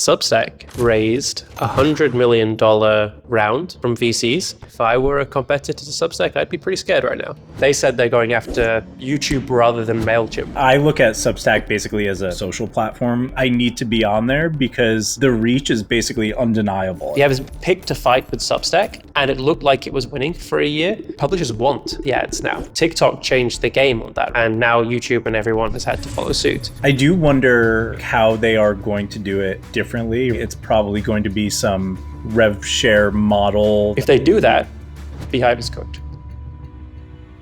Substack raised a $100 million round from VCs. If I were a competitor to Substack, I'd be pretty scared right now. They said they're going after YouTube rather than MailChimp. I look at Substack basically as a social platform. I need to be on there because the reach is basically undeniable. You have this pick to fight with Substack, and it looked like it was winning for a year. Publishers want the ads now. TikTok changed the game on that, and now YouTube and everyone has had to follow suit. I do wonder how they are going to do it differently. It's probably going to be some rev share model. If they do that, Beehive is cooked.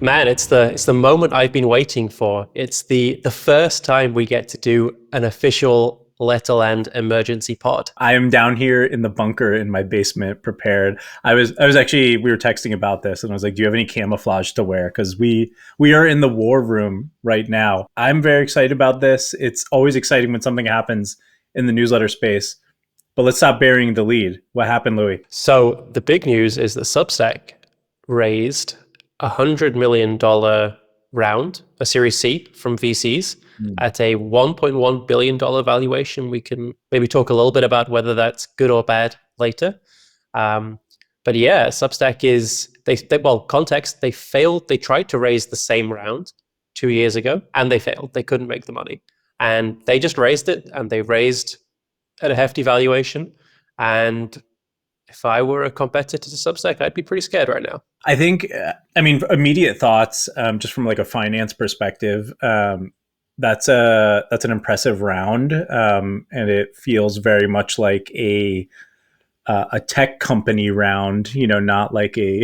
Man, it's the moment I've been waiting for. It's the first time we get to do an official Letterland emergency pod. I am down here in the bunker in my basement prepared. I was actually, we were texting about this and I was like, do you have any camouflage to wear? Because we are in the war room right now. I'm very excited about this. It's always exciting when something happens in the newsletter space. But let's stop burying the lead. What happened, Louis? So the big news is that Substack raised a $100 million round, a Series C from VCs at a $1.1 billion valuation. We can maybe talk a little bit about whether that's good or bad later. But yeah, Substack is, context, they failed. They tried to raise the same round 2 years ago and they failed. They couldn't make the money. And they just raised it, and they raised at a hefty valuation. And if I were a competitor to Substack, I'd be pretty scared right now. I think, immediate thoughts, just from like a finance perspective, that's an impressive round, and it feels very much like a tech company round, not like a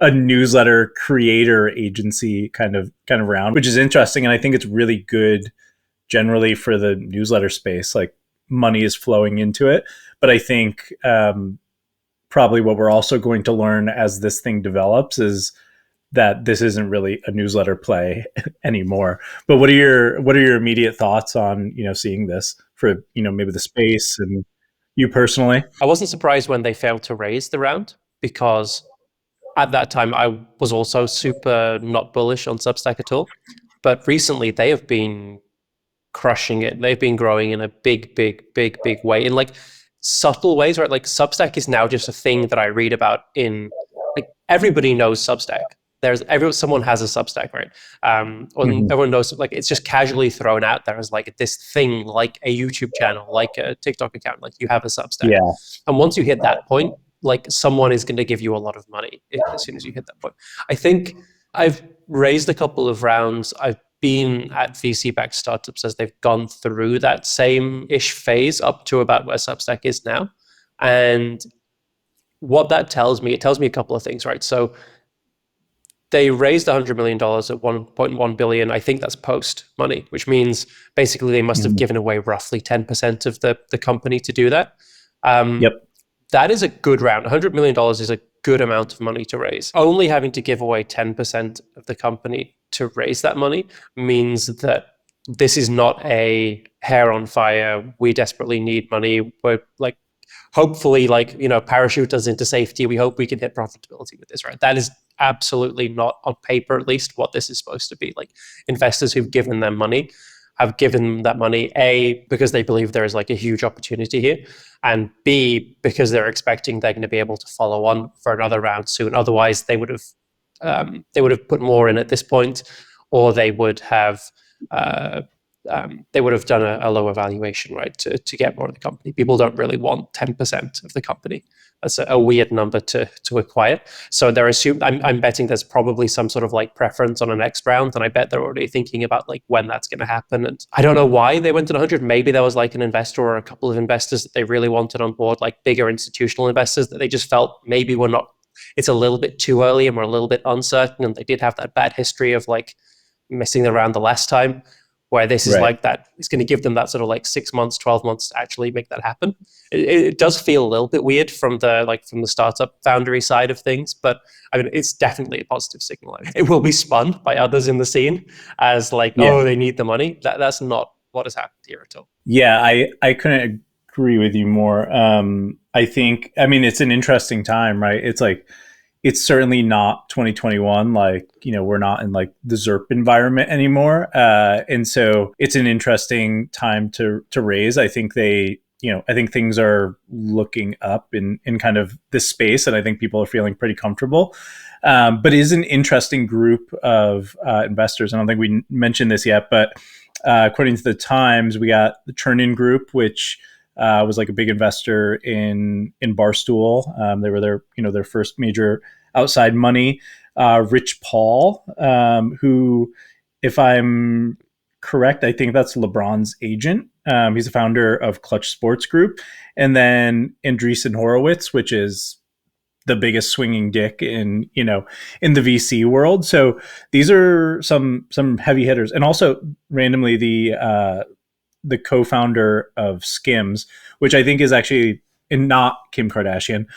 a newsletter creator agency kind of round, which is interesting, and I think it's really good generally for the newsletter space. Like, money is flowing into it, but I think probably what we're also going to learn as this thing develops is that this isn't really a newsletter play anymore. But what are your immediate thoughts on seeing this for maybe the space and you personally? I wasn't surprised when they failed to raise the round, because at that time I was also super not bullish on Substack at all. But recently they have been crushing it. They've been growing in a big way, in like subtle ways, right? Like Substack is now just a thing that I read about in, like, everybody knows Substack. Someone has a Substack, right? Everyone knows, like, it's just casually thrown out there as like this thing, like a YouTube channel, like a TikTok account, like you have a Substack. Yeah. And once you hit that point, like, someone is going to give you a lot of money as soon as you hit that point. I think I've raised a couple of rounds. I've been at VC-backed startups as they've gone through that same-ish phase up to about where Substack is now. And what that tells me, it tells me a couple of things, right? So they raised $100 million at $1.1 billion. I think that's post money, which means basically they must have given away roughly 10% of the company to do that. Yep. That is a good round. $100 million is a good amount of money to raise. Only having to give away 10% of the company to raise that money means that this is not a hair on fire, we desperately need money, we're like, hopefully, like, parachute us into safety, we hope we can hit profitability with this, right? That is absolutely not, on paper at least, what this is supposed to be. Like, investors who've given them money have given that money, A, because they believe there is like a huge opportunity here, and B, because they're expecting they're going to be able to follow on for another round soon. Otherwise, they would have put more in at this point, or they would have done a lower valuation, right, to get more of the company. People don't really want 10% of the company. That's a weird number to acquire. So they're I'm betting there's probably some sort of like preference on a next round, and I bet they're already thinking about like when that's going to happen. And I don't know why they went to 100. Maybe there was like an investor or a couple of investors that they really wanted on board, like bigger institutional investors that they just felt maybe it's a little bit too early and we're a little bit uncertain. And they did have that bad history of like missing the round the last time, where this is like that, it's going to give them that sort of like 6 months, 12 months to actually make that happen. It does feel a little bit weird from the startup foundry side of things, but I mean, it's definitely a positive signal. It will be spun by others in the scene as like, oh, they need the money. That's not what has happened here at all. Yeah, I couldn't agree with you more. I think, it's an interesting time, right? It's like, it's certainly not 2021. Like, we're not in like the ZERP environment anymore. And so it's an interesting time to raise. I think they, I think things are looking up in kind of this space, and I think people are feeling pretty comfortable. But it is an interesting group of investors. I don't think we mentioned this yet, but according to the Times, we got the Churn-In Group, which was like a big investor in Barstool. They were their first major outside money. Rich Paul, who, if I'm correct, I think that's LeBron's agent. He's the founder of Clutch Sports Group, and then Andreessen Horowitz, which is the biggest swinging dick in the VC world. So these are some heavy hitters, and also randomly the co-founder of Skims, which I think is actually not Kim Kardashian,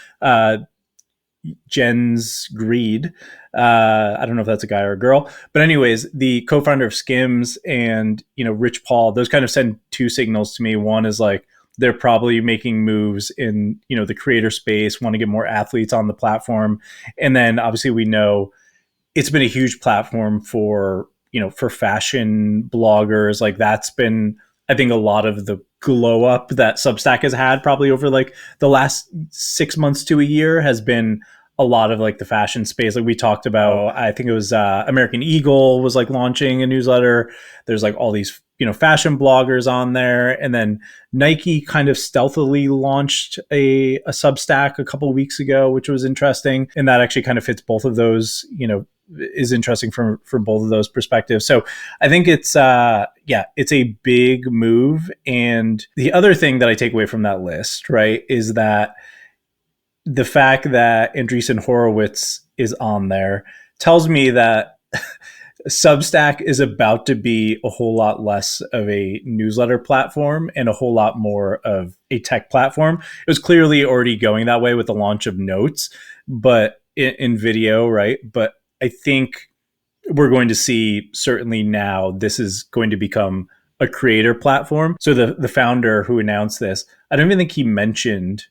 Jen's Greed. I don't know if that's a guy or a girl, but anyways, the co-founder of Skims and Rich Paul, those kind of send two signals to me. One is like they're probably making moves in the creator space, want to get more athletes on the platform, and then obviously we know it's been a huge platform for fashion bloggers. Like that's been, I think, a lot of the glow up that Substack has had probably over like the last 6 months to a year has been a lot of like the fashion space. Like we talked about, I think it was American Eagle was like launching a newsletter. There's like all these fashion bloggers on there, and then Nike kind of stealthily launched a Substack a couple of weeks ago, which was interesting, and that actually kind of fits both of those. Is interesting from both of those perspectives. So I think it's it's a big move. And the other thing that I take away from that list, right, is that the fact that Andreessen Horowitz is on there tells me that Substack is about to be a whole lot less of a newsletter platform and a whole lot more of a tech platform. It was clearly already going that way with the launch of Notes, but in video, right? But I think we're going to see, certainly now, this is going to become a creator platform. So the founder who announced this, I don't even think he mentioned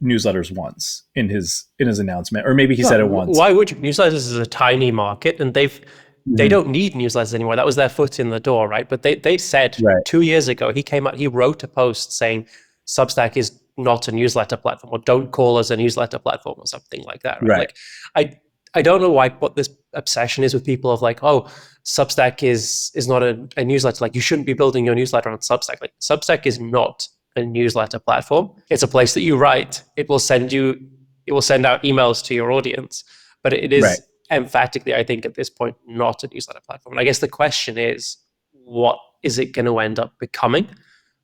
newsletters once in his announcement, or maybe he said it once. Why would you? Newsletters is a tiny market, and they don't need newsletters anymore. That was their foot in the door, right? But they said 2 years ago, he wrote a post saying Substack is not a newsletter platform, or don't call us a newsletter platform, or something like that, right? Like I don't know what this obsession is with people of like, oh, Substack is not a newsletter. Like you shouldn't be building your newsletter on Substack. Like Substack is not a newsletter platform. It's a place that you write. It will send out emails to your audience, but it is emphatically, I think, at this point, not a newsletter platform. And I guess the question is, what is it going to end up becoming?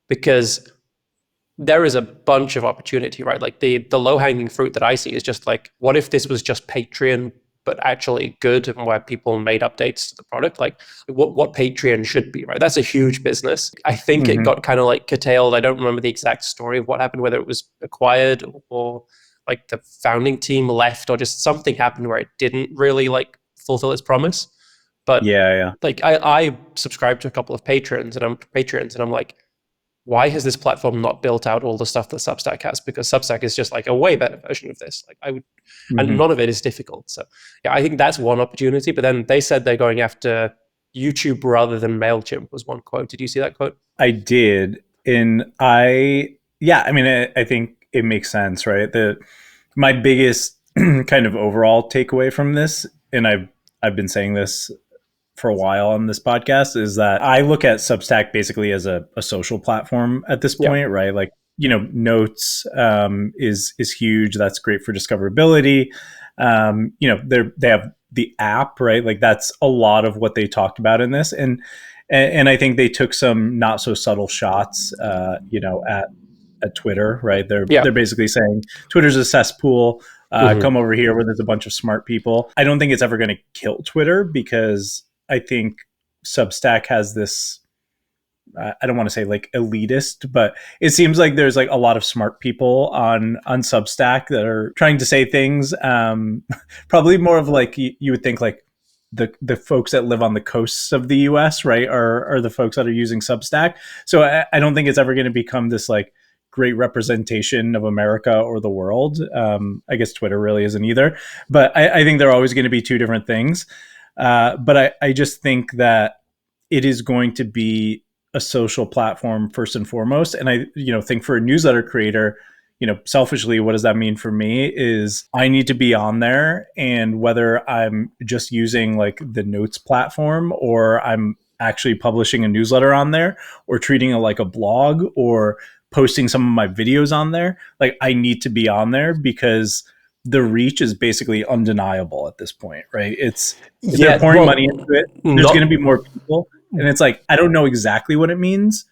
Because there is a bunch of opportunity, right? Like the low-hanging fruit that I see is just like, what if this was just Patreon, but actually good, and where people made updates to the product? Like what Patreon should be, right? That's a huge business. I think it got kind of like curtailed. I don't remember the exact story of what happened, whether it was acquired or like the founding team left, or just something happened where it didn't really like fulfill its promise. But like I subscribe to a couple of patrons, and I'm like, why has this platform not built out all the stuff that Substack has? Because Substack is just like a way better version of this. Like and none of it is difficult. So yeah, I think that's one opportunity. But then they said they're going after YouTube rather than MailChimp, was one quote. Did you see that quote? I did. And I think it makes sense, right? My biggest kind of overall takeaway from this, and I've been saying this for a while on this podcast, is that I look at Substack basically as a social platform at this point, right? Like, Notes is huge. That's great for discoverability. They have the app, right? Like that's a lot of what they talked about in this. And I think they took some not so subtle shots, at Twitter, right? They're basically saying Twitter's a cesspool. Come over here where there's a bunch of smart people. I don't think it's ever going to kill Twitter, because I think Substack has this, I don't want to say like elitist, but it seems like there's like a lot of smart people on Substack that are trying to say things. Probably more of like, you would think like the folks that live on the coasts of the US, right, are the folks that are using Substack. So I don't think it's ever going to become this like great representation of America or the world. I guess Twitter really isn't either, but I think they're always going to be two different things. But I just think that it is going to be a social platform first and foremost. And I, think for a newsletter creator, selfishly, what does that mean for me is I need to be on there. And whether I'm just using like the notes platform or I'm actually publishing a newsletter on there or treating it like a blog or posting some of my videos on there, like I need to be on there because the reach is basically undeniable at this point, right? It's if they're Yeah, pouring money well, into it, there's going to be not more people. And it's like, I don't know exactly what it means,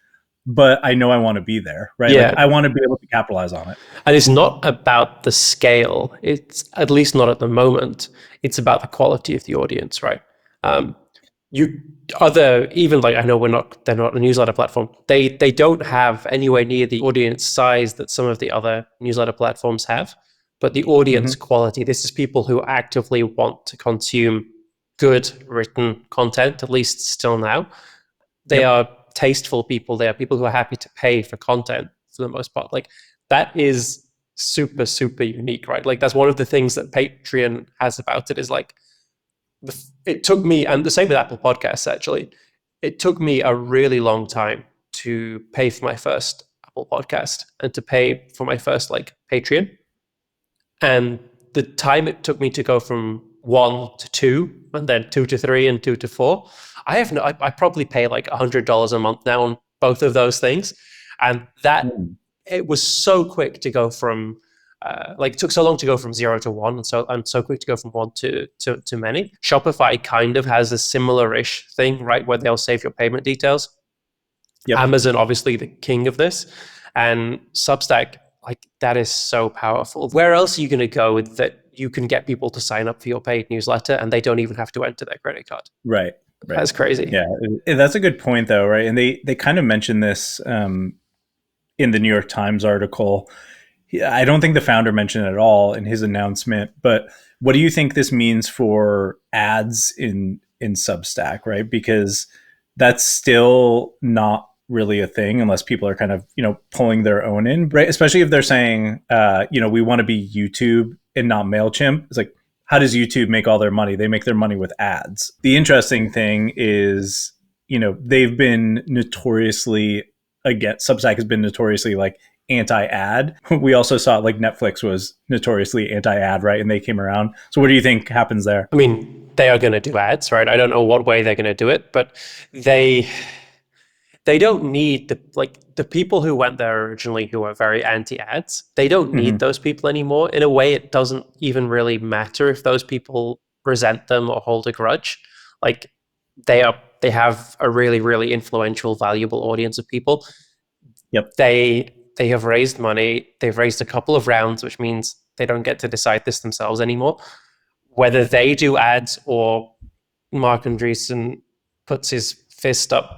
but I know I want to be there, right? Like yeah, I want to be able to capitalize on it. and it's not about the scale. It's at least not at the moment. It's about the quality of the audience, right? Um, you other even like I know they're not a newsletter platform. They don't have anywhere near the audience size that some of the other newsletter platforms have. But the audience Mm-hmm. quality, this is people who actively want to consume good written content, at least still now. They Yep. are tasteful people. They are people who are happy to pay for content for the most part. Like that is super, super unique, right? Like that's one of the things that Patreon has about it is like it took me, and the same with Apple Podcasts actually, it took me a really long time to pay for my first Apple podcast and to pay for my first like Patreon. And the time it took me to go from one to two, and then two to three, and two to four, I probably pay like $100 a month now on both of those things, and that Mm. it was so quick to go from like it took so long to go from zero to one, and so quick to go from one to many. Shopify kind of has a similar-ish thing, right, where they'll save your payment details. Yep. Amazon, obviously, the king of this, and Substack, like that is so powerful. Where else are you going to go that you can get people to sign up for your paid newsletter and they don't even have to enter their credit card? Right. Right. That's crazy. Yeah. That's a good point though. Right. And they kind of mentioned this, in the New York Times article. I don't think the founder mentioned it at all in his announcement, but what do you think this means for ads in Substack, right? Because that's still not really a thing unless people are kind of, pulling their own in, right? Especially if they're saying, we want to be YouTube and not MailChimp. It's like, how does YouTube make all their money? They make their money with ads. The interesting thing is, they've been notoriously, again, Substack has been notoriously like anti-ad. We also saw like Netflix was notoriously anti-ad, right? And they came around. So what do you think happens there? I mean, they are going to do ads, right? I don't know what way they're going to do it, but they they don't need the people who went there originally who are very anti-ads. They don't need Mm-hmm. those people anymore. In a way, it doesn't even really matter if those people resent them or hold a grudge. Like they have a really, really influential, valuable audience of people. Yep. They have raised money. They've raised a couple of rounds, which means they don't get to decide this themselves anymore. Whether they do ads or Mark Andreessen puts his fist up.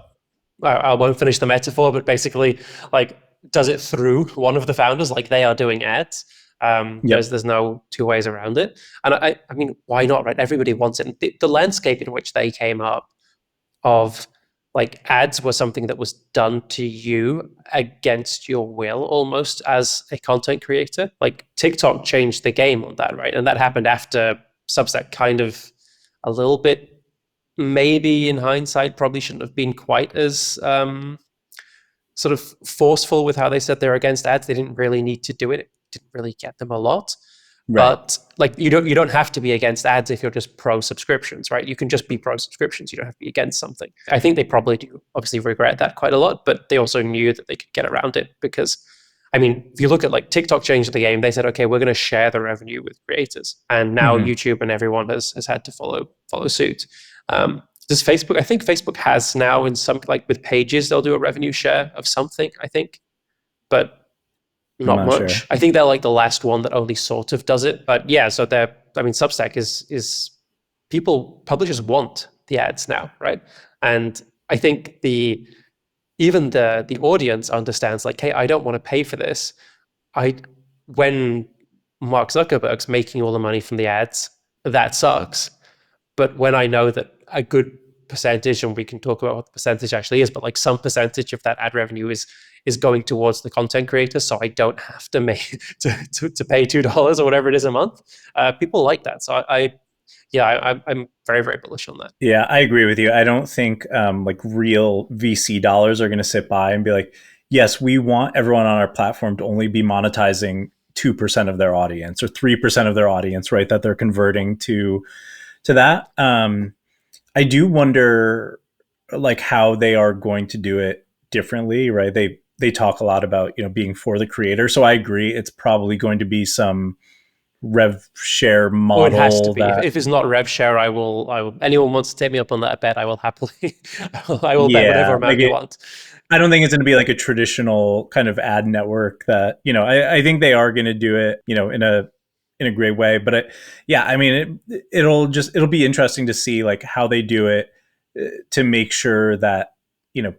I won't finish the metaphor, but basically, like, does it through one of the founders, like they are doing ads. Yep. There's no two ways around it, and I mean, why not? Right? Everybody wants it. The landscape in which they came up of like ads were something that was done to you against your will almost as a content creator. Like TikTok changed the game on that, right? And that happened after Substack kind of a little bit, maybe in hindsight, probably shouldn't have been quite as sort of forceful with how they said they're against ads. They didn't really need to do it. It didn't really get them a lot. Right. But like you don't have to be against ads if you're just pro subscriptions, right? You can just be pro subscriptions. You don't have to be against something. I think they probably do obviously regret that quite a lot, but they also knew that they could get around it because I mean, if you look at like TikTok changed the game, they said, okay, we're going to share the revenue with creators, and now Mm-hmm. YouTube and everyone has had to follow suit. Does Facebook? I think Facebook has now in some like with pages they'll do a revenue share of something. I think, but I'm not not sure. much. I think they're like the last one that only sort of does it. But yeah, so they're. I mean, Substack is people publishers want the ads now, right? And I think even the audience understands like, hey, I don't want to pay for this. I when Mark Zuckerberg's making all the money from the ads, that sucks. But when I know that a good percentage, and we can talk about what the percentage actually is, but like some percentage of that ad revenue is going towards the content creator, so I don't have to make to pay $2 or whatever it is a month. People like that, so Yeah, I'm very, very bullish on that. Yeah, I agree with you. I don't think like real VC dollars are going to sit by and be like, yes, we want everyone on our platform to only be monetizing 2% of their audience or 3% of their audience, right? That they're converting to that. I do wonder like how they are going to do it differently, right? They talk a lot about, being for the creator. So I agree it's probably going to be some rev share Or it has to model be. that If it's not rev share, I will. Anyone wants to take me up on that bet, I will happily. I will bet whatever yeah, like amount you want. I don't think it's going to be like a traditional kind of ad network that, I think they are going to do it, in a great way. But yeah, I mean, it'll be interesting to see like how they do it to make sure that, you know,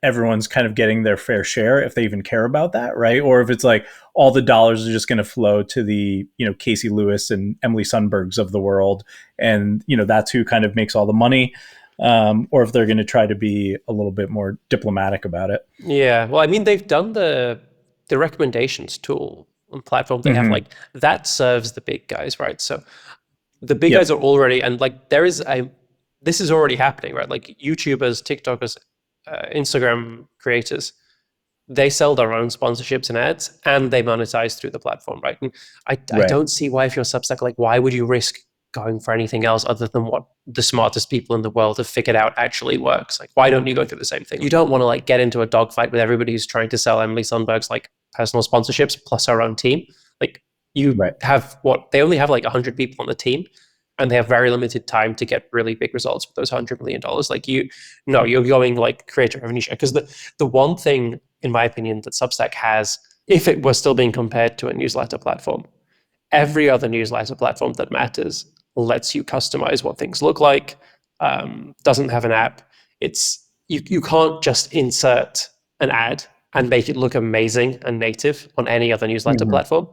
everyone's kind of getting their fair share if they even care about that. Right. Or if it's like all the dollars are just going to flow to the, Casey Lewis and Emily Sundbergs of the world. And, that's who kind of makes all the money, or if they're going to try to be a little bit more diplomatic about it. Yeah, well, I mean, they've done the recommendations tool on platform. They have Mm-hmm. like that serves the big guys, right? So the big guys Yep. are already, and like there is a this is already happening, right? Like YouTubers, TikTokers, Instagram creators, they sell their own sponsorships and ads, and they monetize through the platform, right? And I Right. don't see why, if you're Substack, like why would you risk going for anything else other than what the smartest people in the world have figured out actually works? Like, why don't you go through the same thing? You don't want to like get into a dogfight with everybody who's trying to sell Emily Sundberg's like personal sponsorships plus her own team. Like, you Right. have what they only have like 100 people on the team, and they have very limited time to get really big results with those $100 million. Like, no, you're going like creator revenue share, because the one thing, in my opinion, that Substack has, if it were still being compared to a newsletter platform, every other newsletter platform that matters lets you customize what things look like, doesn't have an app. You can't just insert an ad and make it look amazing and native on any other newsletter Mm-hmm. platform.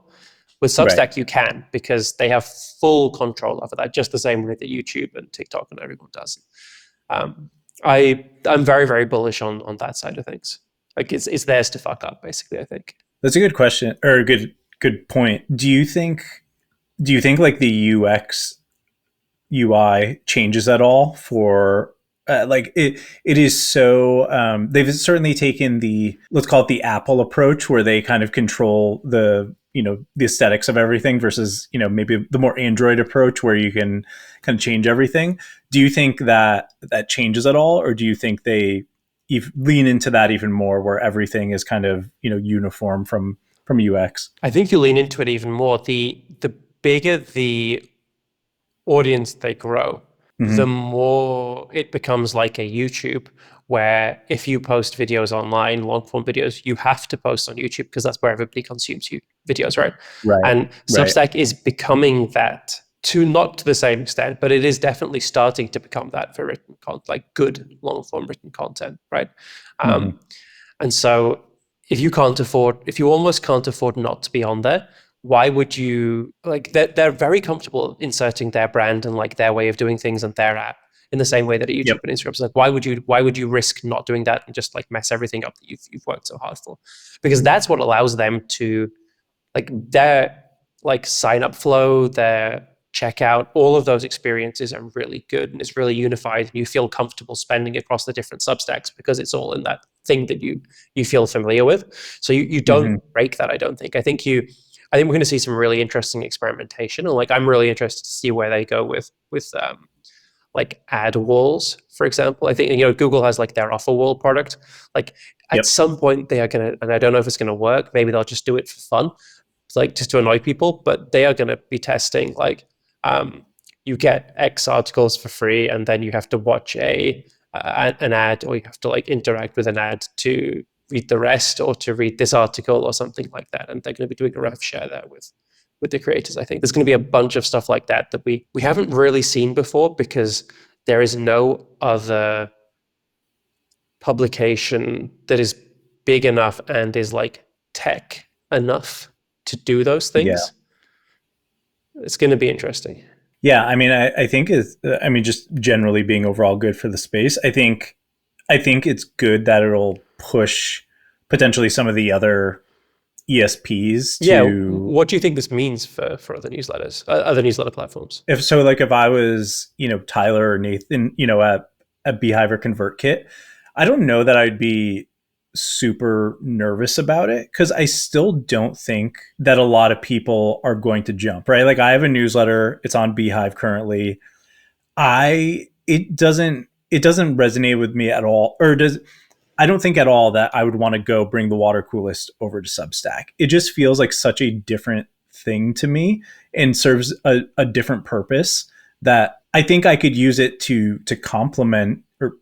With Right. Substack, you can, because they have full control over that, just the same way that YouTube and TikTok and everyone does. Um, I'm very, very bullish on that side of things. Like, it's theirs to fuck up, basically, I think. That's a good question, or a good point. Do you think like the UI changes at all for like it is so they've certainly taken the, let's call it the Apple approach, where they kind of control the aesthetics of everything versus maybe the more Android approach where you can kind of change everything. Do you think that changes at all, or do you think they lean into that even more where everything is kind of uniform from UX? I think you lean into it even more. The bigger the audience they grow, the Mm-hmm. more it becomes like a YouTube, where if you post videos online, long form videos, you have to post on YouTube because that's where everybody consumes videos, right? Right. And Right. Substack is becoming that, to not to the same extent, but it is definitely starting to become that for written content, like good long form written content, right? Mm-hmm. Um, and so if you almost can't afford not to be on there, why would you, like, they're very comfortable inserting their brand and like their way of doing things and their app in the same way that a Yep. YouTube and Instagram is. Like, why would you risk not doing that and just like mess everything up that you've worked so hard for? Because that's what allows them to, like, their like sign up flow, their checkout, all of those experiences are really good, and it's really unified, and you feel comfortable spending across the different Substacks because it's all in that thing that you feel familiar with. So you don't Mm-hmm. break that, I don't think. I think we're going to see some really interesting experimentation, and like I'm really interested to see where they go with like ad walls, for example. I think Google has like their offer wall product. Like, at Yep. some point they are gonna, and I don't know if it's gonna work. Maybe they'll just do it for fun, like just to annoy people. But they are gonna be testing like, um, you get X articles for free, and then you have to watch an ad, or you have to like interact with an ad to read the rest, or to read this article or something like that. And they're going to be doing a rev share there with the creators. I think there's going to be a bunch of stuff like that that we haven't really seen before, because there is no other publication that is big enough and is like tech enough to do those Yeah. things. It's going to be interesting. Yeah, I mean, I think it's, I mean, just generally being overall good for the space. I think it's good that it'll push potentially some of the other ESPs Yeah, to, what do you think this means for other newsletters, other newsletter platforms? if so, like if I was, Tyler or Nathan, at Beehive or ConvertKit, I don't know that I'd be super nervous about it because I still don't think that a lot of people are going to jump, right? Like I have a newsletter, it's on Beehive currently. It doesn't resonate with me at all, or does I don't think at all that I would want to go bring the water coolest over to Substack. It just feels like such a different thing to me and serves a different purpose that I think I could use it to complement or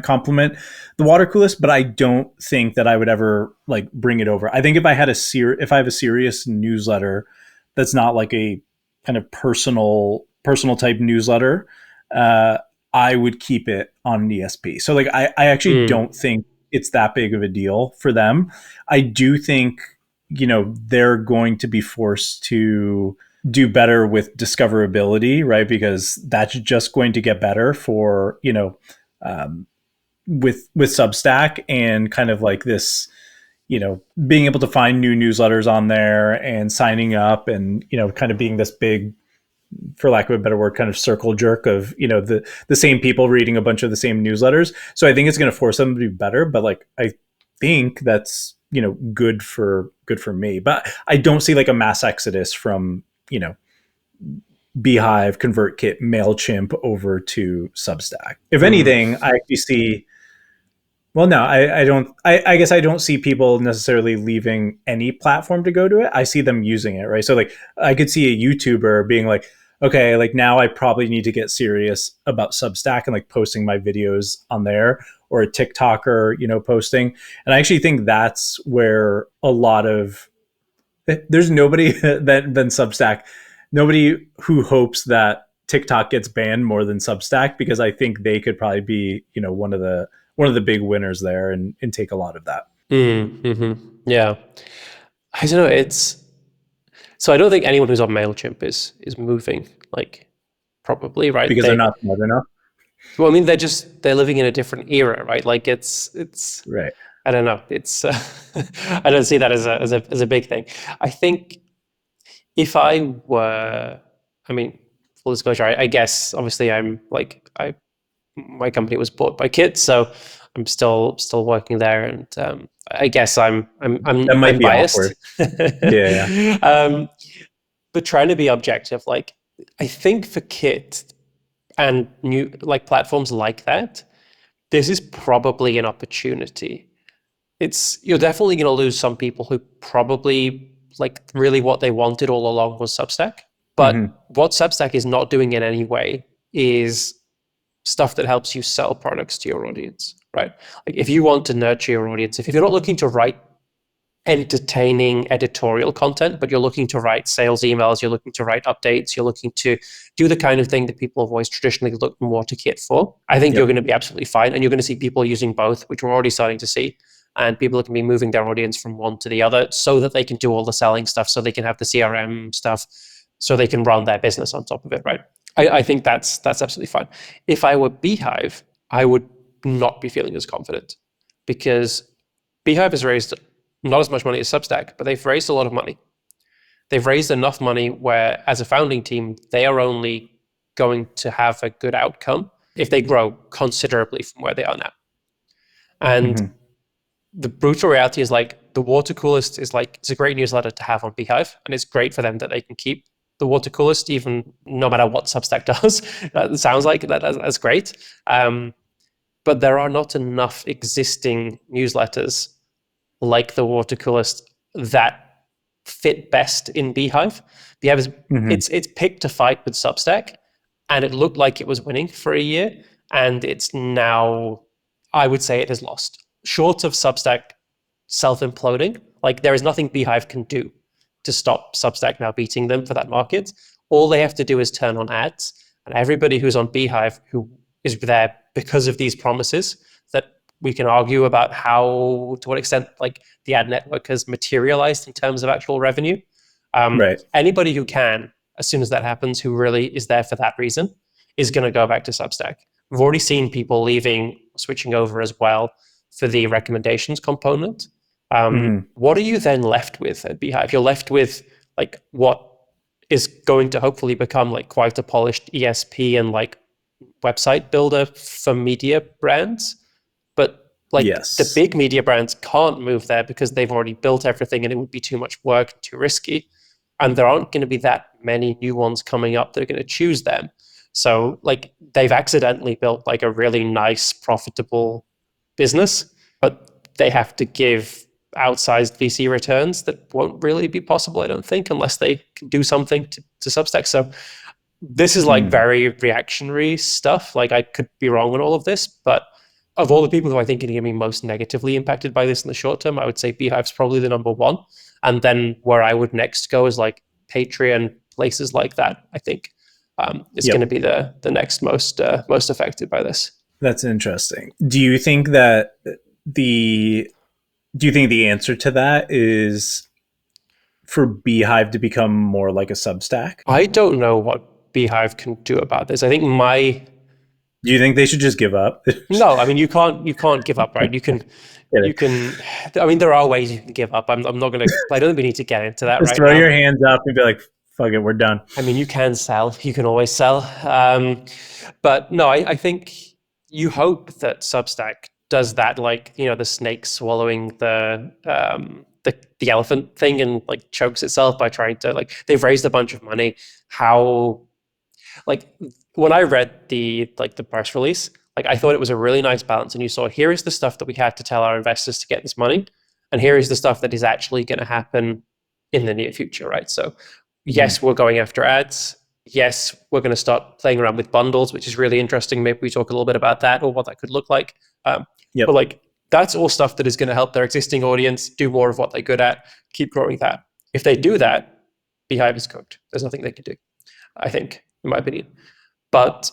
complement the water coolest, but I don't think that I would ever like bring it over. I think if I had if I have a serious newsletter that's not like a kind of personal type newsletter, uh, I would keep it on an ESP. So like I actually Mm. don't think it's that big of a deal for them. I do think, they're going to be forced to do better with discoverability, right? Because that's just going to get better for, um, with Substack and kind of like this, being able to find new newsletters on there and signing up and, kind of being this big, for lack of a better word, kind of circle jerk of, the same people reading a bunch of the same newsletters. So I think it's going to force them to be better, but like I think that's, good for me. But I don't see like a mass exodus from, Beehive, ConvertKit, MailChimp over to Substack. If Mm. anything, I actually see, well, no, I don't. I guess I don't see people necessarily leaving any platform to go to it. I see them using it, right? So, like, I could see a YouTuber being like, okay, like now I probably need to get serious about Substack and like posting my videos on there, or a TikToker, posting. And I actually think that's where a lot of there's nobody than Substack, nobody who hopes that TikTok gets banned more than Substack, because I think they could probably be, one of the big winners there and take a lot of that. Yeah, I don't know. It's so I don't think anyone who's on Mailchimp is moving. Like, probably right. Because they're not smart enough. Well, I mean, they're living in a different era, right? Like, it's Right. I don't know. It's I don't see that as a big thing. I think if I were, I mean, full disclosure, I guess obviously I'm like my company was bought by Kit, so I'm still working there, and I guess That might I'm be biased. awkward. Yeah, yeah. um, but trying to be objective, like I think for Kit and new like platforms like that, this is probably an opportunity. It's You're definitely going to lose some people who probably like really what they wanted all along was Substack. Hmm. But what Substack is not doing in any way is stuff that helps you sell products to your audience, right? Like if you want to nurture your audience, if you're not looking to write entertaining editorial content, but you're looking to write sales emails, you're looking to write updates, you're looking to do the kind of thing that people have always traditionally looked more to Kit for, I think you're Yep. going to be absolutely fine. And you're going to see people using both, which we're already starting to see. And people are going to be moving their audience from one to the other so that they can do all the selling stuff, so they can have the CRM stuff, so they can run their business on top of it, right? I think that's absolutely fine. If I were Beehive, I would not be feeling as confident because Beehive has raised not as much money as Substack, but they've raised a lot of money. They've raised enough money where, as a founding team, they are only going to have a good outcome if they grow considerably from where they are now. And Hmm. the brutal reality is like the water coolest is like it's a great newsletter to have on Beehive, and it's great for them that they can keep the water coolest even no matter what Substack does. That sounds like that's great. But there are not enough existing newsletters like the water coolest that fit best in Beehive. Beehive is Hmm. it's picked a fight with Substack, and it looked like it was winning for a year, and it's now, I would say, it has lost. Short of Substack self-imploding, like there is nothing Beehive can do to stop Substack now beating them for that market. All they have to do is turn on ads, and everybody who's on Beehive who is there because of these promises that we can argue about how to what extent like the ad network has materialized in terms of actual revenue. Right. Anybody who can, as soon as that happens, who really is there for that reason, is going to go back to Substack. We've already seen people leaving, switching over as well for the recommendations component. Mhm. What are you then left with at Beehive? You're left with like what is going to hopefully become like quite a polished ESP and like website builder for media brands. But like the Yes. big media brands can't move there because they've already built everything and it would be too much work, too risky. And there aren't going to be that many new ones coming up that are going to choose them. So like they've accidentally built like a really nice, profitable business, but they have to give outsized VC returns that won't really be possible, I don't think, unless they can do something to Substack. So this is like Mm. very reactionary stuff. Like I could be wrong on all of this, but of all the people who I think are going to be most negatively impacted by this in the short term, I would say Beehive's probably the number one. And then where I would next go is like Patreon, places like that. I think is going to Yep. be the next most affected by this. That's interesting. The do you think the answer to that is for Beehive to become more like a Substack? I don't know what Beehive can do about this. I think my Do you think they should just give up? no, I mean you can't give up, right? You can. I mean, there are ways you can give up. I'm not gonna. I don't think we need to get into that Just right throw now. your hands up and be like, "Fuck it, we're done." I mean, you can sell. You can always sell. But no, I think you hope that Substack does that, like the snake swallowing the elephant thing and like chokes itself by trying to like they've raised a bunch of money. How like when I read the press release, like I thought it was a really nice balance. And you saw here is the stuff that we had to tell our investors to get this money, and here is the stuff that is actually going to happen in the near future, right? So Mhm. yes, we're going after ads. Yes, we're going to start playing around with bundles, which is really interesting. Maybe we talk a little bit about that or what that could look like. But Yep. like that's all stuff that is going to help their existing audience do more of what they're good at, keep growing that. If they do that, Beehive is cooked. There's nothing they can do, I think, in my opinion. But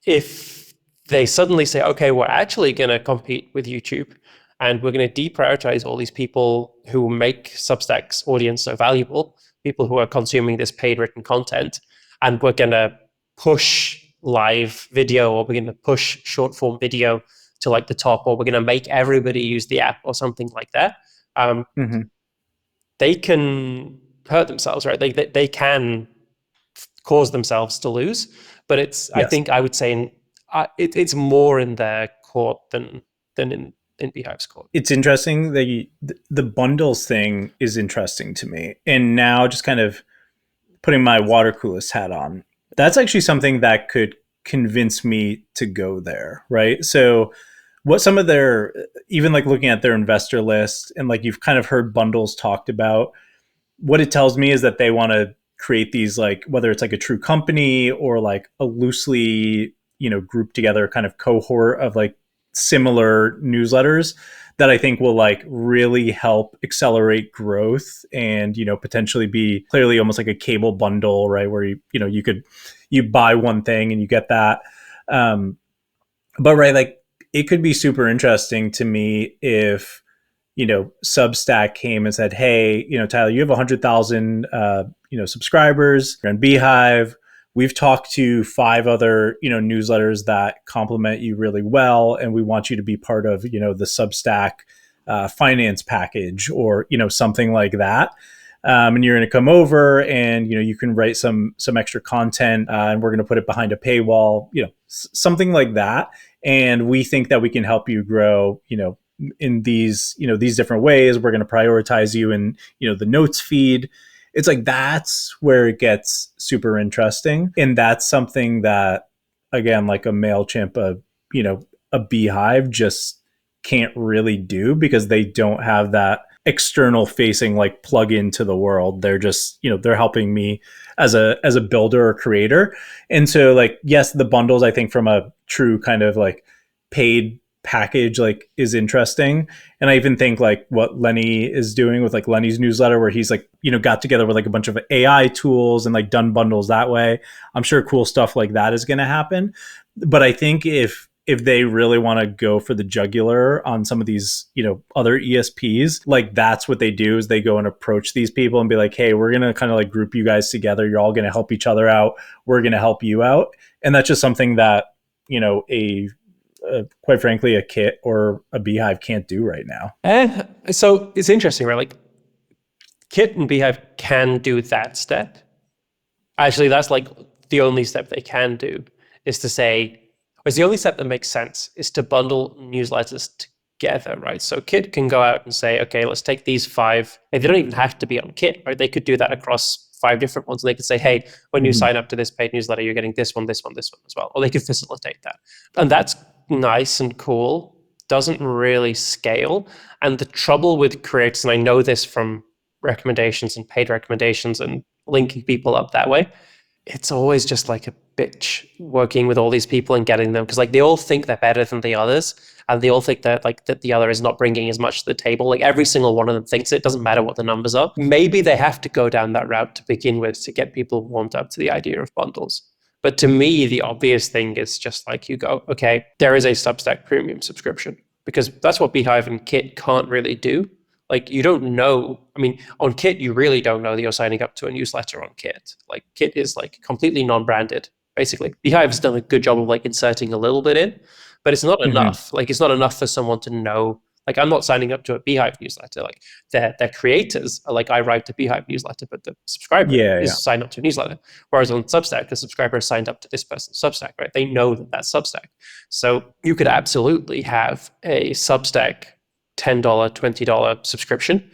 if they suddenly say, okay, we're actually going to compete with YouTube and we're going to deprioritize all these people who make Substack's audience so valuable, people who are consuming this paid written content, and we're going to push live video or we're going to push short form video to like the top, or we're going to make everybody use the app or something like that, um, Mhm. they can hurt themselves, right? They can cause themselves to lose. But I Yes. think I would say it's more in their court than in Beehive's court. It's interesting that the bundles thing is interesting to me. And now just kind of putting my water coolest hat on, that's actually something that could convince me to go there, right? So what some of their, even like looking at their investor list and like you've kind of heard bundles talked about, what it tells me is that they want to create these, like whether it's like a true company or like a loosely grouped together kind of cohort of like similar newsletters that I think will like really help accelerate growth and potentially be clearly almost like a cable bundle, right, where you buy one thing and you get that. But right, like it could be super interesting to me if Substack came and said, "Hey, Tyler, you have 100,000, subscribers on Beehive. We've talked to 5 other, newsletters that complement you really well, and we want you to be part of, the Substack finance package or something like that." And you're going to come over, and you can write some extra content, and we're going to put it behind a paywall, something like that. And we think that we can help you grow, in these different ways. We're going to prioritize you in the notes feed. It's like that's where it gets super interesting, and that's something that, again, like a Mailchimp, a Beehive just can't really do because they don't have that external facing like plug into the world. They're just they're helping me as a builder or creator. And so like yes, the bundles, I think from a true kind of like paid package like is interesting. And I even think like what Lenny is doing with like Lenny's newsletter, where he's like got together with like a bunch of AI tools and like done bundles that way. I'm sure cool stuff like that is going to happen. But I think if they really want to go for the jugular on some of these other ESPs, like that's what they do, is they go and approach these people and be like, hey, we're going to kind of like group you guys together, you're all going to help each other out, we're going to help you out. And that's just something that a quite frankly, a Kit or a Beehive can't do right now. So it's interesting, right? Like Kit and Beehive can do that step. Actually, that's like the only step they can do is to say, it's the only step that makes sense is to bundle newsletters together, right? So Kit can go out and say, okay, let's take these five. And they don't even have to be on Kit, right? They could do that across five different ones. They could say, hey, when you sign up to this paid newsletter, you're getting this one, this one, this one as well. Or they could facilitate that. And that's nice and cool. Doesn't really scale. And the trouble with creators, and I know this from recommendations and paid recommendations and linking people up that way, it's always just like a bitch working with all these people and getting them, because like they all think they're better than the others, and they all think that like that the other is not bringing as much to the table. Like every single one of them thinks it doesn't matter what the numbers are. Maybe they have to go down that route to begin with to get people warmed up to the idea of bundles. But to me, the obvious thing is just like you go, okay, there is a Substack premium subscription, because that's what Beehive and Kit can't really do. Like you don't know. I mean, on Kit, you really don't know that you're signing up to a newsletter on Kit. Like Kit is like completely non-branded, basically. Beehive's done a good job of like inserting a little bit in, but it's not enough. Like it's not enough for someone to know. Like I'm not signing up to a Beehive newsletter. Like their creators are like, I write a Beehive newsletter, but the subscriber is signed up to a newsletter. Whereas on Substack, the subscriber is signed up to this person's Substack, right? They know that that's Substack. So you could absolutely have a Substack $10, $20 subscription,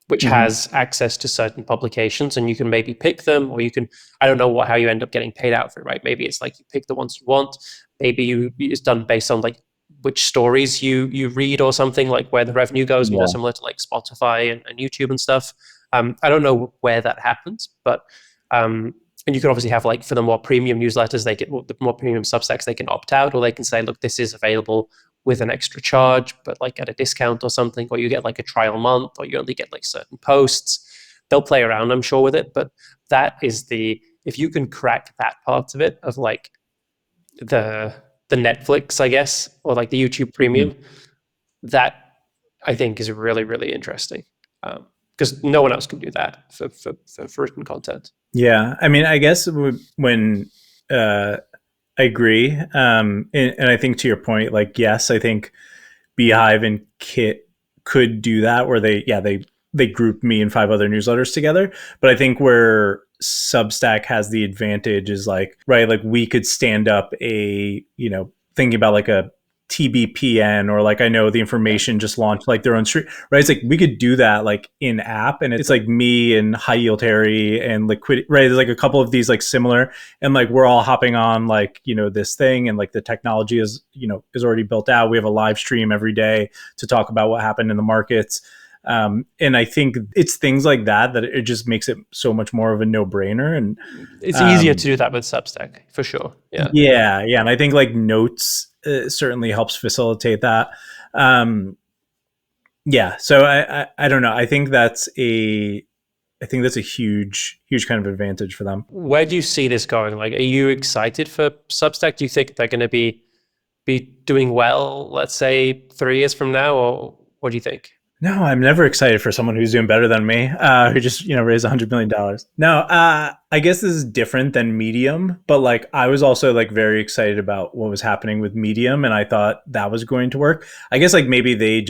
which has access to certain publications, and you can maybe pick them, or you can, I don't know how you end up getting paid out for it, right? Maybe it's like you pick the ones you want. Maybe it's done based on like which stories you read or something, like where the revenue goes, similar to like Spotify and YouTube and stuff. I don't know where that happens, but and you can obviously have like for the more premium newsletters, they get the more premium Substacks, they can opt out, or they can say, look, this is available with an extra charge, but like at a discount or something, or you get like a trial month, or you only get like certain posts. They'll play around, I'm sure, with it. But that is if you can crack that part of it, of like the Netflix, I guess, or like the YouTube Premium, that I think is really, really interesting. Because no one else can do that for written content. Yeah. I mean, I guess when I agree. And I think to your point, like, yes, I think Beehive and Kit could do that where they group me and five other newsletters together. But I think where Substack has the advantage is like, right, like we could stand up thinking about like a TBPN, or like I know the information just launched like their own stream, right? It's like we could do that like in app, and it's like me and High Yield Harry and Liquidity, right? There's like a couple of these like similar, and like we're all hopping on like this thing, and like the technology is already built out. We have a live stream every day to talk about what happened in the markets. And I think it's things like that it just makes it so much more of a no-brainer, and it's easier to do that with Substack for sure. Yeah, and I think like Notes certainly helps facilitate that. So I don't know. I think that's a huge kind of advantage for them. Where do you see this going? Like, are you excited for Substack? Do you think they're going to be doing well, let's say 3 years from now, or what do you think? No, I'm never excited for someone who's doing better than me, who just raised $100 million. No, I guess this is different than Medium, but like I was also like very excited about what was happening with Medium, and I thought that was going to work. I guess like maybe they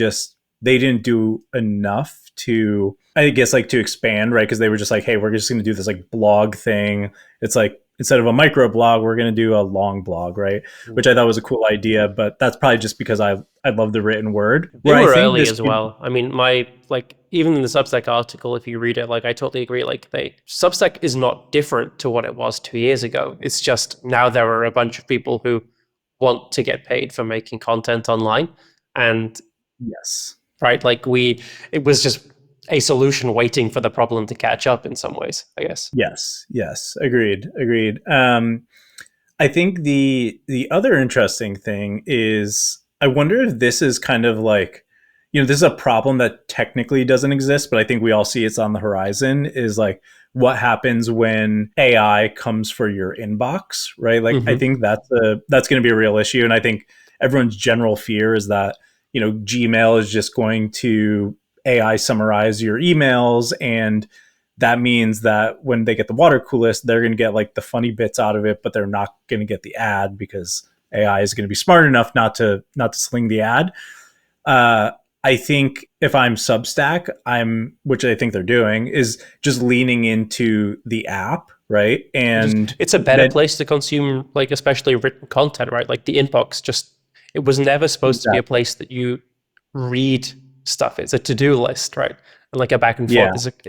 didn't do enough to, I guess, like to expand, right? Because they were just like, hey, we're just going to do this like blog thing. It's like instead of a micro blog, we're going to do a long blog, right? Which I thought was a cool idea, but that's probably just because I love the written word. They were early as well. I mean, even in the Substack article, if you read it, like I totally agree. Like Substack is not different to what it was 2 years ago. It's just now there are a bunch of people who want to get paid for making content online, and yes, right, like it was just a solution waiting for the problem to catch up in some ways, I guess. Yes, agreed. I think the other interesting thing is, I wonder if this is kind of like, this is a problem that technically doesn't exist, but I think we all see it's on the horizon, is like what happens when AI comes for your inbox, right? Like I think that's going to be a real issue. And I think everyone's general fear is that, Gmail is just going to AI summarize your emails, and that means that when they get the water coolest, they're going to get like the funny bits out of it, but they're not going to get the ad because AI is going to be smart enough not to sling the ad. Uh, I think if I'm Substack, which I think they're doing, is just leaning into the app, right? And It's a better then place to consume, like especially written content, right? Like the inbox, just it was never supposed to be a exactly, place that you read stuff. It's a to-do list, right? And like a back and yeah, forth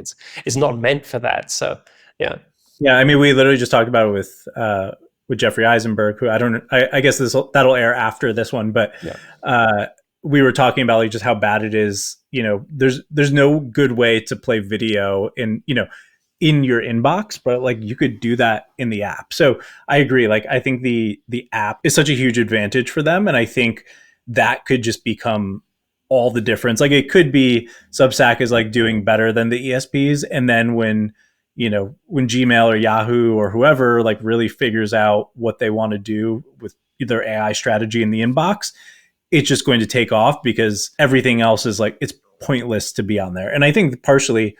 it's not meant for that. So yeah, yeah. I mean, we literally just talked about it with Jeffrey Eisenberg, who I guess that'll air after this one, but yeah, uh, we were talking about like just how bad it is. You know, there's no good way to play video in your inbox, but like you could do that in the app. So I agree. Like I think the app is such a huge advantage for them, and I think that could just become all the difference. Like it could be Substack is like doing better than the ESPs, and then when Gmail or Yahoo or whoever like really figures out what they want to do with their AI strategy in the inbox, it's just going to take off because everything else is like it's pointless to be on there. And I think partially,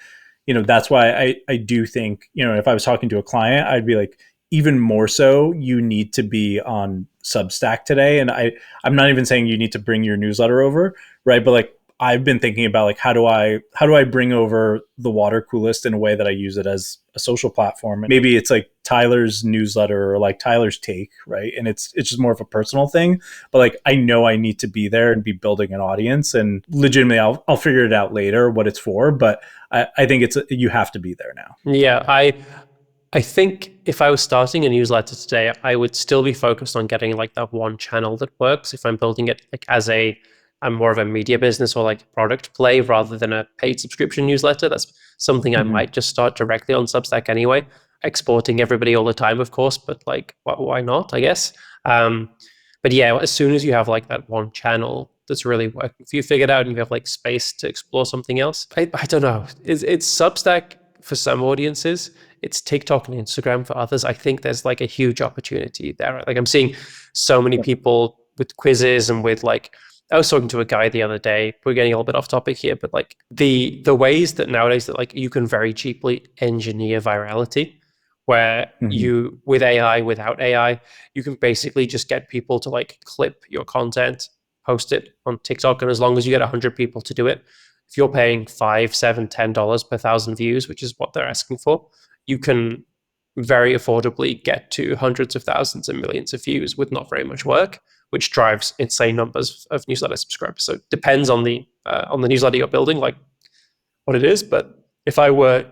that's why I do think, if I was talking to a client, I'd be like, even more so, you need to be on Substack today. And I'm not even saying you need to bring your newsletter over, right? But like I've been thinking about like how do I bring over the water coolest in a way that I use it as a social platform. Maybe it's like Tyler's newsletter or like Tyler's take, right? And it's just more of a personal thing. But like I know I need to be there and be building an audience, and legitimately I'll figure it out later what it's for. But I think you have to be there now. yeah. I think if I was starting a newsletter today, I would still be focused on getting like that one channel that works. If I'm building it like as I'm more of a media business or like a product play rather than a paid subscription newsletter, that's something I Mm-hmm. might just start directly on Substack anyway, exporting everybody all the time, of course, but like why not, I guess. Um, but yeah, as soon as you have like that one channel that's really working, if you figured out and you have like space to explore something else, I don't know. It's Substack for some audiences, it's TikTok and Instagram for others. I think there's like a huge opportunity there. Like I'm seeing so many people with quizzes and with like I was talking to a guy the other day. We're getting a little bit off topic here, but like the ways that nowadays that like you can very cheaply engineer virality, where Mm-hmm. you with AI, without AI, you can basically just get people to like clip your content, post it on TikTok, and as long as you get 100 people to do it, if you're paying $5, $7, $10 per thousand views, which is what they're asking for, you can very affordably get to hundreds of thousands and millions of views with not very much work, which drives insane numbers of newsletter subscribers. So it depends on the newsletter you're building, like what it is. But if I were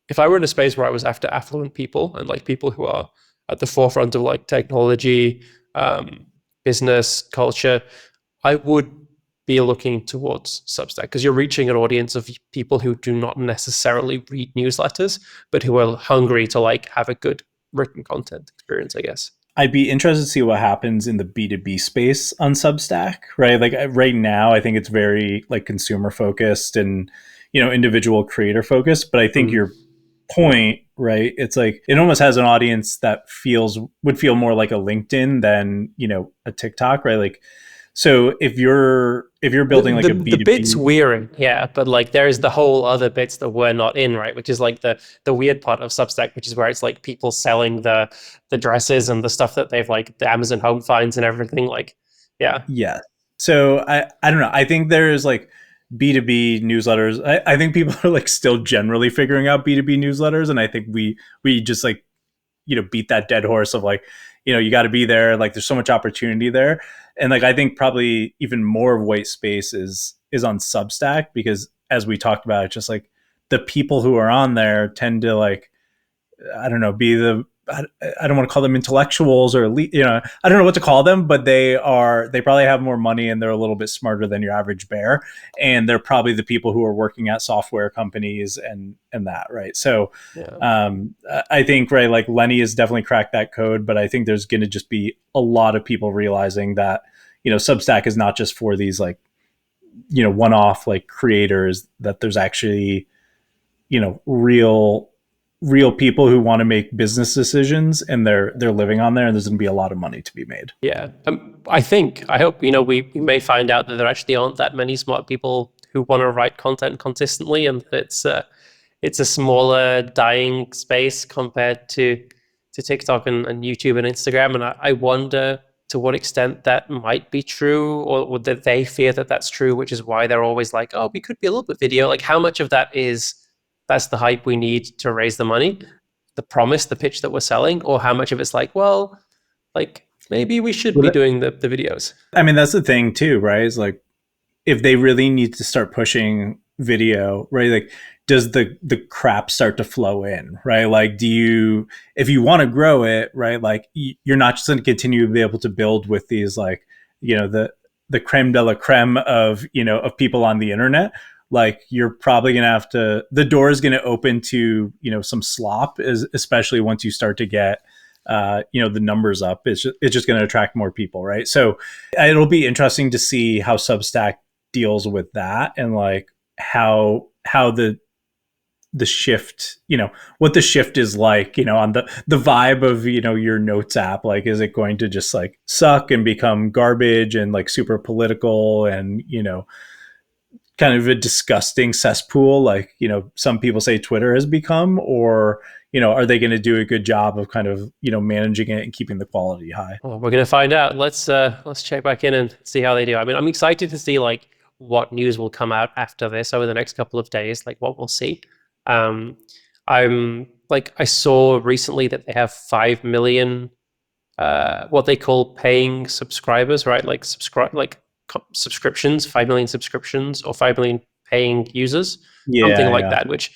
in a space where I was after affluent people and like people who are at the forefront of like technology, business, culture, I would be looking towards Substack because you're reaching an audience of people who do not necessarily read newsletters, but who are hungry to like have a good written content experience, I guess. I'd be interested to see what happens in the B2B space on Substack, right? Like right now, I think it's very like consumer focused and, individual creator focused. But I think Mm. your point, right? It's like it almost has an audience that would feel more like a LinkedIn than, a TikTok, right? Like, so if you're The, building like the a the bits B2B, we're in, yeah, but like there is the whole other bits that we're not in, right? Which is like the weird part of Substack, which is where it's like people selling the dresses and the stuff that they've like the Amazon home finds and everything. Like, yeah, yes. So I don't know. I think there's like B2B newsletters. I think people are like still generally figuring out B2B newsletters. And I think we just like, beat that dead horse of like, you got to be there. Like there's so much opportunity there. And like, I think probably even more of white space is on Substack because as we talked about, it's just like the people who are on there tend to like, I don't know, be I don't want to call them intellectuals or elite, I don't know what to call them, but they probably have more money and they're a little bit smarter than your average bear. And they're probably the people who are working at software companies and that, right? So yeah. I think, right, like Lenny has definitely cracked that code, but I think there's going to just be a lot of people realizing that, Substack is not just for these like, one-off like creators, that there's actually, real people who want to make business decisions and they're living on there, and there's going to be a lot of money to be made. Yeah, I hope, we may find out that there actually aren't that many smart people who want to write content consistently, and that it's a smaller, dying space compared to TikTok and YouTube and Instagram. And I wonder to what extent that might be true, or that they fear that that's true, which is why they're always like, oh, we could be a little bit video. Like, how much of that is that's the hype we need to raise the money, the promise, the pitch that we're selling, or how much of it's like, well, like maybe we should be doing the videos. I mean, that's the thing too, right? Is like if they really need to start pushing video, right? Like, does the crap start to flow in, right? Like, do you, if you want to grow it, right? Like, you're not just going to continue to be able to build with these, like, the creme de la creme of of people on the internet. Like, you're probably going to have to, the door is going to open to some slop, especially once you start to get the numbers up. It's just going to attract more people, right? So it'll be interesting to see how Substack deals with that, and like how the shift, what the shift is like, on the vibe of your notes app. Like, is it going to just like suck and become garbage and like super political and kind of a disgusting cesspool, like some people say Twitter has become? Or are they going to do a good job of kind of managing it and keeping the quality high? Well, we're gonna find out. Let's check back in and see how they do. I mean, I'm excited to see like what news will come out after this over the next couple of days, like what we'll see. Um, I'm like, I saw recently that they have 5 million what they call paying subscribers, right? Like subscriptions, 5 million subscriptions, or 5 million paying users, something Yeah, like yeah. that. Which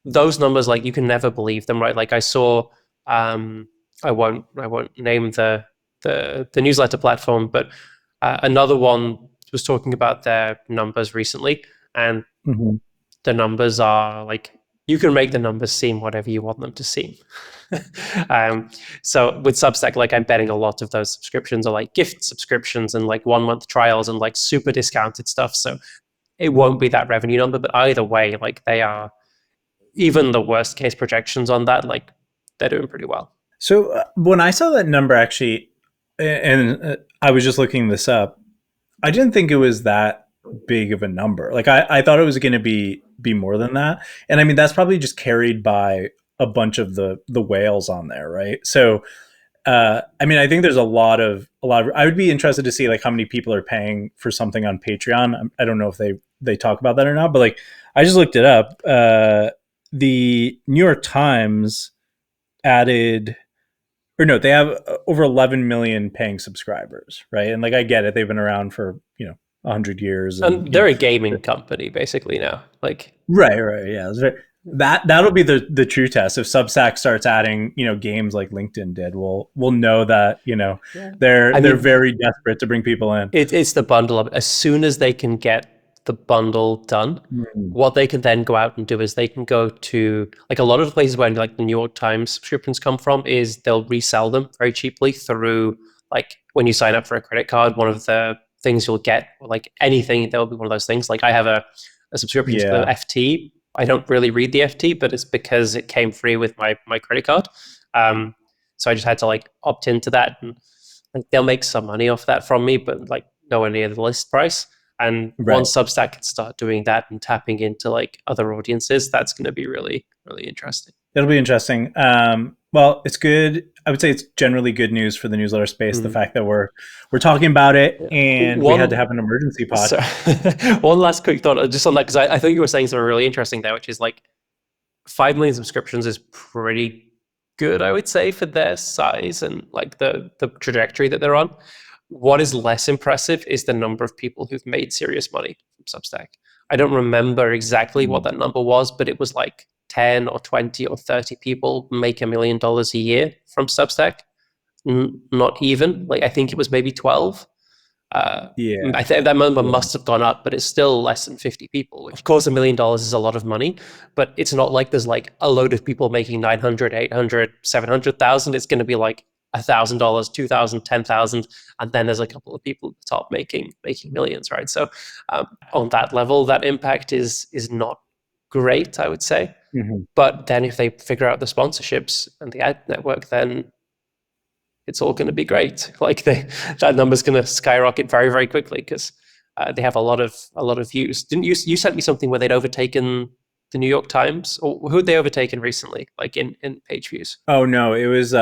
those numbers, like, you can never believe them, right? Like, I saw, I won't name the newsletter platform, but another one was talking about their numbers recently, and Mm-hmm. the numbers are like, you can make the numbers seem whatever you want them to seem. um, so with Substack, like, I'm betting a lot of those subscriptions are like gift subscriptions and like 1 month trials and like super discounted stuff. So it won't be that revenue number, but either way, like, they are, even the worst case projections on that, like, they're doing pretty well. So when I saw that number, actually, and I was just looking this up, I didn't think it was that big of a number. Like, I thought it was going to be more than that. And I mean, that's probably just carried by a bunch of the whales on there, right? So I mean, I think there's a lot of. I would be interested to see like how many people are paying for something on Patreon. I don't know if they talk about that or not, but like I just looked it up. The New York Times added, or no, they have over 11 million paying subscribers, right? And like I get it, they've been around for 100 years, and And they're a gaming company basically now. Like, right, yeah. That'll be the true test. If Substack starts adding games like LinkedIn did, we'll know that yeah. they're I they're mean, very desperate to bring people in. it's the bundle of, as soon as they can get the bundle done, Mm. what they can then go out and do is they can go to, like, a lot of the places where like the New York Times subscriptions come from is they'll resell them very cheaply through, like, when you sign up for a credit card, one of the things you'll get, or like anything, there'll be one of those things. Like, I have a subscription to the Yeah. FT. I don't really read the FT, but it's because it came free with my credit card. So I just had to like opt into that, and like, they'll make some money off that from me, but like nowhere near the list price. And Right. once Substack can start doing that and tapping into like other audiences, that's going to be really, really interesting. It'll be interesting. Well, it's good. I would say it's generally good news for the newsletter space. The Mm. fact that we're talking about it, Yeah. and we had to One, have an emergency pod. so one last quick thought just on that, because I think you were saying something really interesting there, which is like 5 million subscriptions is pretty good, I would say, for their size and like the trajectory that they're on. What is less impressive is the number of people who've made serious money from Substack. I don't remember exactly what that number was, but it was like 10 or 20 or 30 people make $1 million a year from Substack. Not even. Like, I think it was maybe 12. Yeah. I think that number Yeah. must have gone up, but it's still less than 50 people. Of course, $1 million is a lot of money, but it's not like there's like a load of people making 900, 800, 700,000. It's going to be like $1,000, 2,000, 10,000, and then there's a couple of people at the top making millions, right? So on that level, that impact is not great, I would say. Mhm. But then if they figure out the sponsorships and the ad network, then it's all going to be great. Like, that number's going to skyrocket very, very quickly because they have a lot of views. Didn't you sent me something where they'd overtaken the New York Times, or who had they overtaken recently, like in page views? Oh no, it was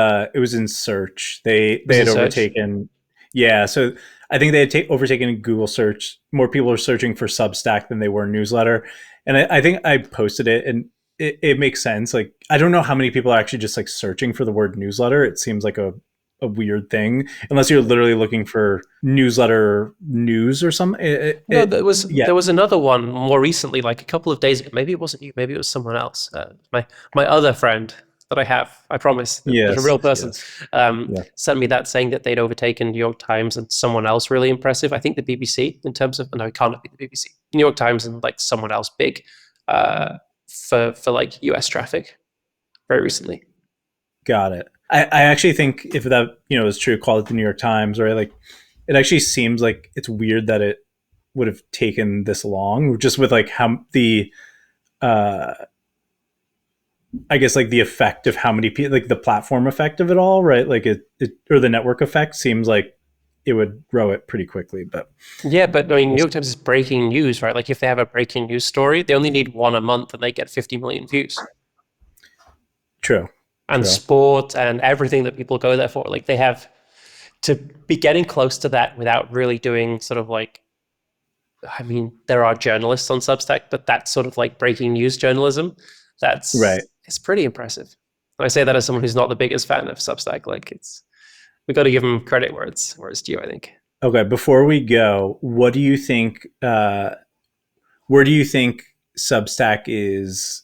in search. They Was had in search. overtaken. Yeah, so I think they had overtaken Google search. More people are searching for Substack than they were newsletter, and I think I posted it, and it makes sense. Like, I don't know how many people are actually just like searching for the word newsletter. It seems like a weird thing, unless you're literally looking for newsletter news or something. No, there was Yeah, there was another one more recently, like a couple of days ago. Maybe it wasn't you. Maybe it was someone else. My other friend that I have, I promise, there's a yes, real person, yes, yeah, sent me that saying that they'd overtaken New York Times and someone else really impressive. I think the BBC in terms of no, it can't be the BBC. New York Times and like someone else big, uh, for like US traffic very recently. got it. I actually think if that is true, call it the New York Times, or like it actually seems like it's weird that it would have taken this long, just with like how the uh I guess like the effect of how many people, like the platform effect of it all, right? Like it or the network effect seems like it would grow it pretty quickly, but Yeah, but I mean, New York Times is breaking news, right? Like if they have a breaking news story, they only need one a month and they get 50 million views. true, And true, sport and everything that people go there for. Like they have to be getting close to that without really doing sort of like, I mean, there are journalists on Substack, but that sort of like breaking news journalism, right. it's pretty impressive. And I say that as someone who's not the biggest fan of Substack. Like it's we got to give them credit where it's due. I think. Okay, before we go, what do you think? Where do you think Substack is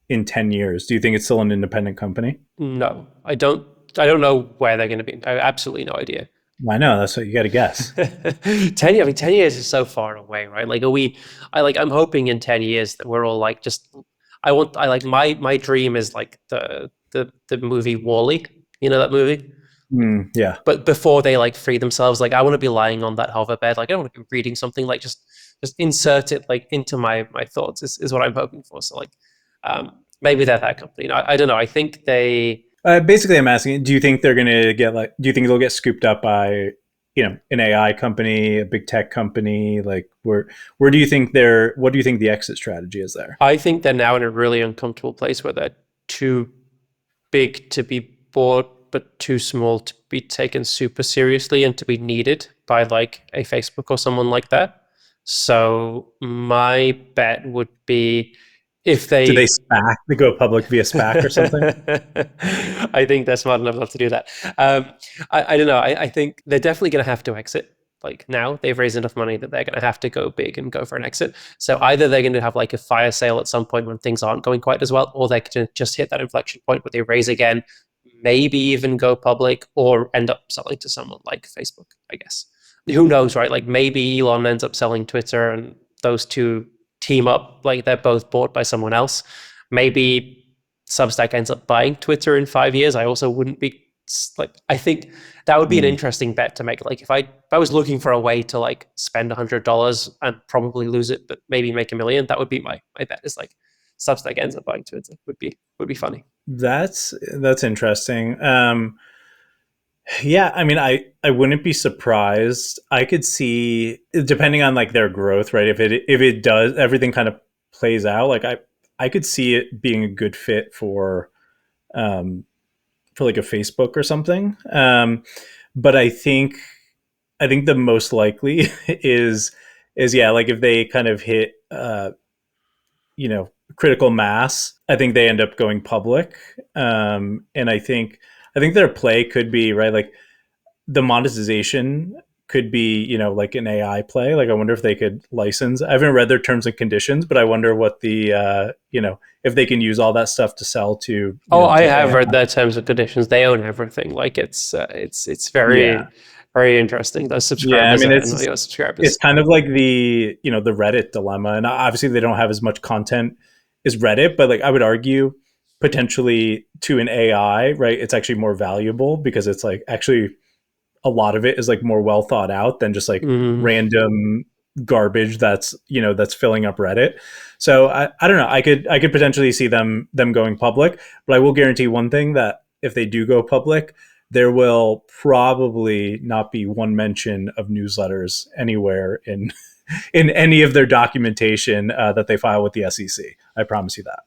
in 10 years? Do you think it's still an independent company? No, I don't. I don't know where they're going to be. I have absolutely no idea. I know that's what you got to guess. 10 years, I mean, 10 years is so far away, right? Like, are we, I'm hoping in 10 years that we're all like, just, I like, my dream is like the movie Wall-E, you know, that movie? Yeah. But before they like free themselves, like, I want to be lying on that hover bed. Like, I don't want to be reading something, like, just insert it like into my thoughts is what I'm hoping for. So, like, maybe they're that company. I don't know. I think they, Basically, I'm asking: do you think they're going to get like? Do you think they'll get scooped up by, an AI company, a big tech company? Like, where do you think they're? What do you think the exit strategy is there? I think they're now in a really uncomfortable place where they're too big to be bought, but too small to be taken super seriously and to be needed by like a Facebook or someone like that. So my bet would be if Do they they SPAC? They go public via SPAC or something? I think they're smart enough not to do that. I don't know. I think they're definitely going to have to exit. Like now, they've raised enough money that they're going to have to go big and go for an exit. So either they're going to have like a fire sale at some point when things aren't going quite as well, or they're going to just hit that inflection point where they raise again, maybe even go public, or end up selling to someone like Facebook, I guess. Who knows, right? Like maybe Elon ends up selling Twitter and those two team up, like they're both bought by someone else. Maybe Substack ends up buying Twitter in 5 years. I also wouldn't be like, I think that would be an Mm. interesting bet to make. Like if I was looking for a way to like spend $100 and probably lose it, but maybe make 1 million, that would be my bet. Is like Substack ends up buying Twitter. Would be funny. That's interesting. Yeah, I mean, I wouldn't be surprised. I could see, depending on like their growth, right? If it does, everything kind of plays out. Like I could see it being a good fit um for like a Facebook or something. But I think the most likely is yeah, like if they kind of hit critical mass, I think they end up going public. And I think their play could be right, like the monetization could be like an AI play. Like I wonder if they could license. I haven't read their terms and conditions, but I wonder what the if they can use all that stuff to sell to Oh, I to have AI. read their terms and conditions. They own everything. Like it's Yeah, very interesting. Those yeah. I subscribers mean, are not it's your it's subscribers. kind of like the Reddit dilemma, and obviously they don't have as much content as Reddit, but like I would argue potentially to an AI, right? It's actually more valuable because it's like actually a lot of it is like more well thought out than just like Mm. random garbage that's filling up Reddit. So I don't know. I could potentially see them going public, but I will guarantee one thing, that if they do go public, there will probably not be one mention of newsletters anywhere in in any of their documentation that they file with the SEC. I promise you that.